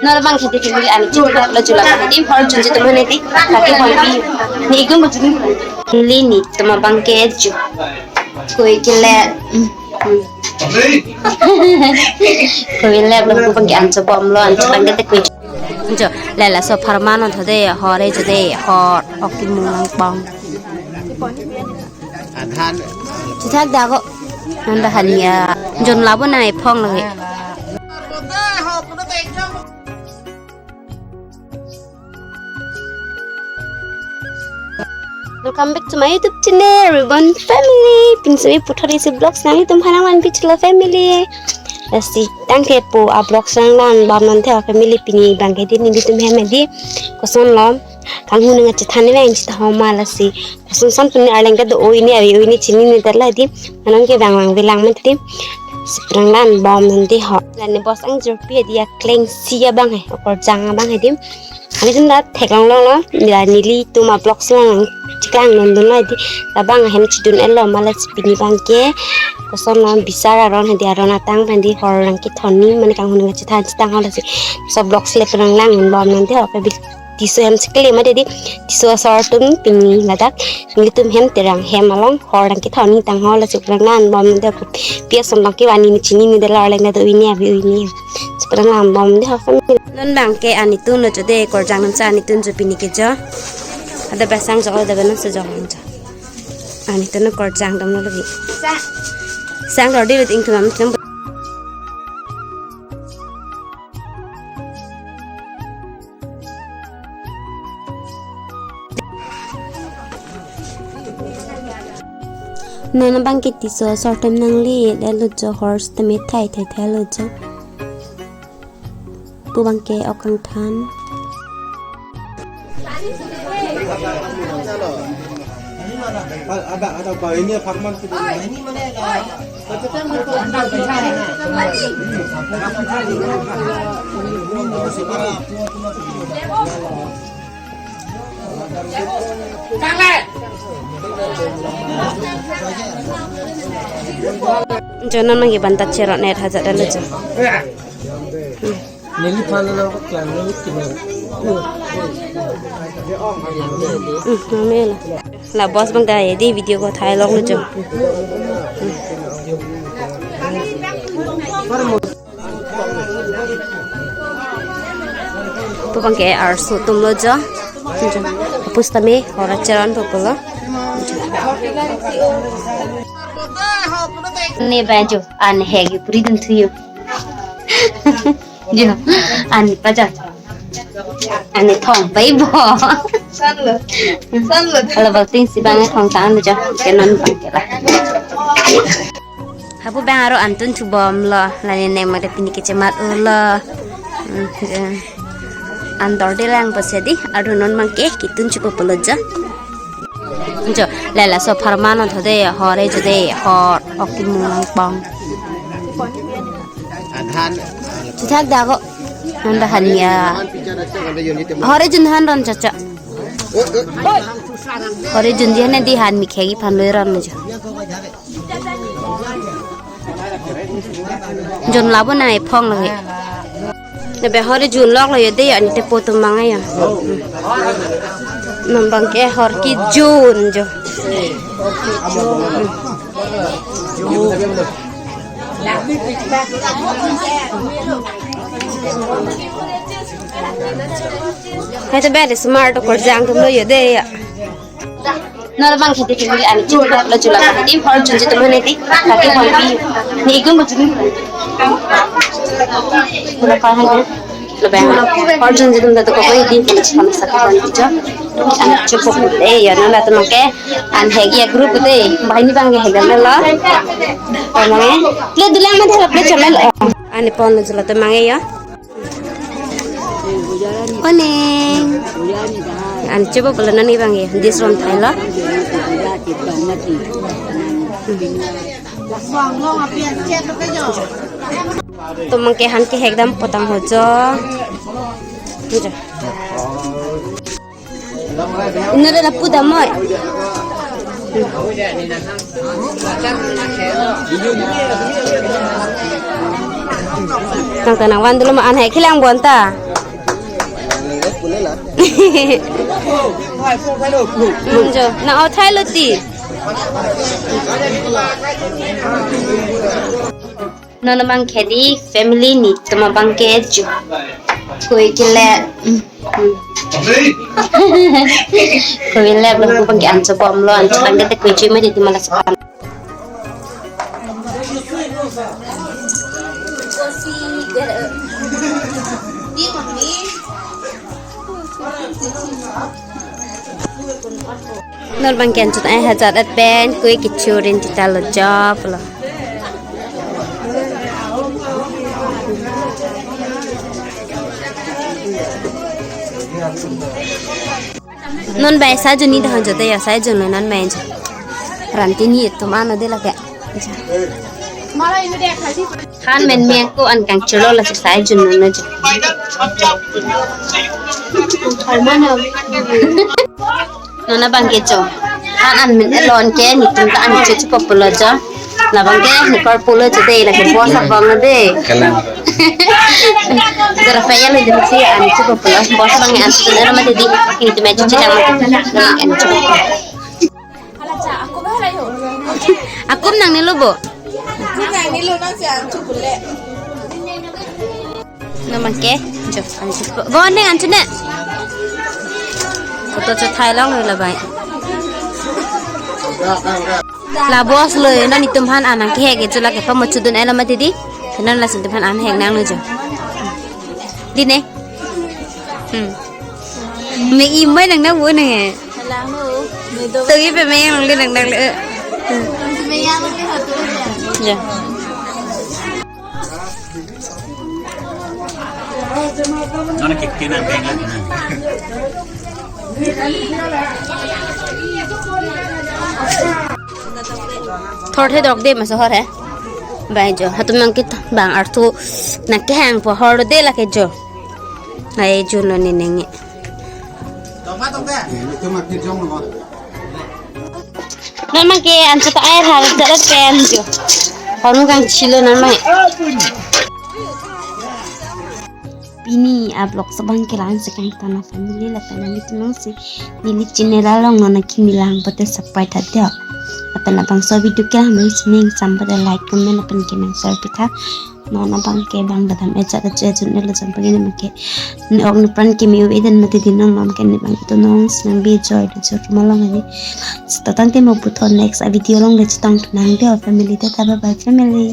Nala bang khati tinggi ani cuma lo jula khati hor junji teman nanti khati hol bi ni gum bujuni lini tama bang keju koi kile koi le belum bang anco bom lo anco bang kete koi jo lala so farmano thode hore jode hor okimulang bang Chắc đã có nên là hình dồn lá bữa này phong là vậy. Welcome back to my YouTube channel, Ribbon Family. Pinsuri puthari si vlog sang tum phana wan pichla family. Lasi tangke po a vlog sang lan bam nan the family pini bangke din ni tum he medi koson lom kang hu nga chithane na inchi thoma lasi koson sam tun arleng ka do oini abi oini chini ni darla di anang ke bang belang men tim sprang lan bom nan di ho lan ne bos ang jor pi dia kleng sia bang he or jang bang he dim ani tun da thekang long lo la nili tu ma vlog sang chikang non don la di ta bang hem chidun elo malas pini bangke koson lom bisara ron he dia ron atang ban di hor lang ki thoni man kang hu nga chithan chitang ho lasi so vlog sile prang lang bom nan di ho ka tisu hem sekali ma dedi tisu sortum pini ladak ngitum hem terang hem along horang ki thoni tang ho la suprangan bom de pia som ki wani ni chini ni de la la do ini abi ini suprangan bom de ha non bang ke ani tun no jode kor jang nam cha ani tun ju pini ke jo ada basang jo da ban se jo jo ani tun kor jang dam no lagi sang ro di ting thum nam Nana bang kiti so sortem nang li da lu jo horse te me thai lu jo pu bang ke okang than ada bayinya farman itu ini mana Jangan lagi bantat cerok net hajar dah lucu. Nili pana na ko klan nili kimel. Namel. Lah bos bang dah di video ko thai long lucu. Tu bang ke arsu tum lucu. Pustame orang ceran tu pula. Ni baju an hegi puri dun thuyu jo an paja an thong pai bo san lo ala balting si bang thong tan jo kenon bang kela habu bang aro antun chu bom lo la ne ma de pini ke chemat lo an dor de lang pasedi adu non mang ke kitun chu polo jo jo lala so farmano thode hore jode hor okimulang bang Chắc đã có nên là hình hore jun han ron chacha hore jun dia nanti han mi khegi phan loi ron jo jun labo nai phong lagi ne be hore jun lok lo yede ani te potom mangai ya nambang ke hor ki jun jo Hai tu beri smart kor jang tum lo yede ya. Nala bang khati tinggi ani cuma lo jula khati hor junji teman nanti khati hol bi ni gum bujuni pura kah hai lo bang hor junji tum da to koi din pun cham sakit ban jo an cukup de ya nala tu make an hegi group de bahini bang he gal lo mange le dulang ma thap le chamal ani pon lo jula to mange ya Oning an coba pelan nih bang ya di seron Thailand tuh mengkehan ke hekdam potong hojo ini ada puda moy nang tanang wan dulu ma an hai khilang bon ta jo na o thai lo ti nona bang khedi family ni tama bang ke ju koi kile koi le bang ku bang an so bom lo an chang te koi ju ma ti mala sa nol bang ken chut ai hazat at ben koi kichurin ti tal job lo non bai sa juni dah jate ya sa jun non main ranti ni to mana de la ka khan men me ko an kang chulo la sa jun non na nona bang ke cho khan an men elon ke ni tum ta an chu chu popular ja la bang ke ni kor pulo chu de la ke boss bang de Zara faya le demi si an chu popular boss bang an chu na ma de di ni tu me chu chu dang an chu aku nang ni lo bo nang ni lo nang si an chu pule no man ke jo an chu bo ne an chu ne to cho thai long rồi là vậy là boss lời nó đi tum han an cái hệ cái chỗ là cái phong một chút đơn em làm gì đi thế nên là xin tum han an hẹn năng nữa chứ đi nè mình im mấy đằng đó vui nè từ cái về mấy em lên đằng nữa dạ nó kịch kia nè bèn lên thor thế dog de mà sao hả vậy jo hatum mang kit bang artu na ke hang po hor de la ke jo ai ju no ni nenge non mang ke an ta ai har da la pen jo honu kang chilo nan mai Bini ablok sabang kelan sekang tanah family la tanah itu nasi nili cinera long nona kimilang bote sapai tadya apa na bang so video ke hame sning sambada like comment apan ke nang share pitha nona bang ke bang badam echa da che jun nela jam pagi ne ke ni og ni pran ke mi eden mate din nom ke ni bang to nong snang be joy de jot malong ni statang te mo puthon next video long le chitang nang de family ta bye bye family